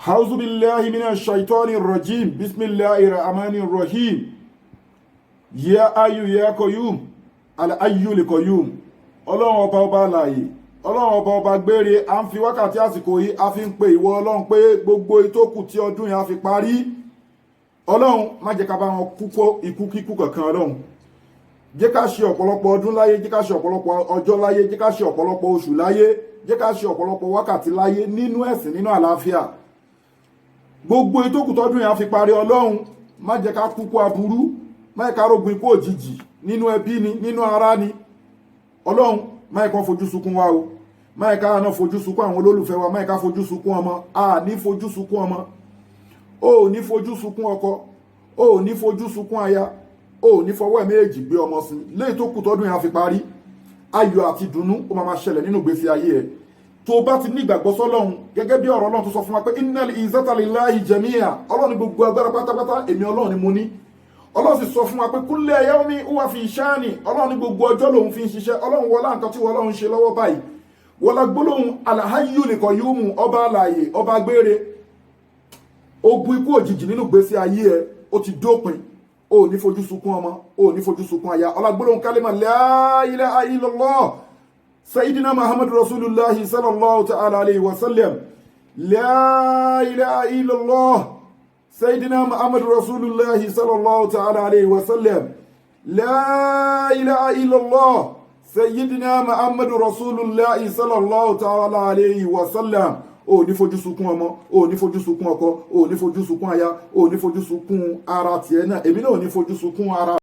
A'udhu billahi minash shaitani rrajim. Bismillahir rahmanir rahim. Ya ayyu ya qayyum. Al-hayyul qayyum. Ọlọ́run ọba ọba alààyè. Ọlọ́run ọba ọba gbére. A ń fi wákàtí àsìkò yìí a fi ń pe ìwọ Ọlọ́run pé gbogbo ìtókù tí ọdún yìí a fi parí. Ọlọ́run má jẹ́ ká bá wọn kú ikú kíkú kankan Ọlọ́run. Jẹ́ ká ṣe ọ̀pọ̀lọpọ̀ ọdún láyé, jẹ́ ká ṣe ọ̀pọ̀lọpọ̀ ọjọ́ láyé, jẹ́ ká ṣe ọ̀pọ̀lọpọ̀ oṣù láyé, jẹ́ ká ṣe ọ̀pọ̀lọpọ̀ wákàtí láyé nínú ẹ̀sìn nínú àlàáfíà. Gbogbo ìtókù tọdún yìí a fi parí Ọlọ́run má jẹ́ ká kúkú aburú, má jẹ́ ká rógun ikú òjijì nínú ẹbí ni nínú ará ni. Ọlọ́run má jẹ́ ká fojú sunkún wa o, má jẹ́ ká náà fojú sunkún àwọn olólùfẹ́ wa, má jẹ́ ká fojú sunkún ọmọ, a ní fojú sunkún ọmọ, o ní fojú sunkún ọkọ, o ní fojú sunkún aya, o ní fọwọ́ méjì gbé ọmọ sí léyìí tó kù tọdún yìí a fi parí. Ayọ̀ àti ìdùnnú ó máa ṣẹlẹ̀ nínú ìgbésí ayé ẹ̀ tó bá ti ní ìgbàgbọ́ sọ́lọ́run, gẹ́gẹ́ bí ọ̀rọ̀ Ọlọ́run tó sọ fún wa pé innal izzata lillahi jami'a. Ọlọ́run gbogbo agbára pátápátá èmi Ọlọ́run ni mo ní. Ọlọ́run sì sọ fún wa pé kulla yawmi huwa fi shani. Ọlọ́run gbogbo ọjọ́ lòun fi ń ṣiṣẹ́. Ọlọ́run wọlá nǹkan tí Ọlọ́run ṣe lọ́wọ́ báyìí, wọlá gbólóhùn al-hayyul qayyum, ọba alààyè ọba gbére. Ogun ikú òjijì nínú ìgbésí ayé ẹ ó ti dópin. O ní fojú sunkún ọmọ, o ní fojú sunkún aya. Ọlá gbólóhùn kálímà la ilaha illallah Sayyidina Muhammad Rasulullah sallallahu ta'ala alayhi wa sallam. La ilaha illallah Sayyidina Muhammad Rasulullah sallallahu ta'ala alayhi wa sallam. La ilaha illallah Sayyidina Muhammad Rasulullah sallallahu ta'ala alayhi wa sallam. O ní fojú sunkún ọmọ, o ní fojú sunkún ọkọ, o ní fojú sunkún aya, o ní fojú sunkún ara tiẹ̀ náà. Èmi náà ò ní fojú sunkún ara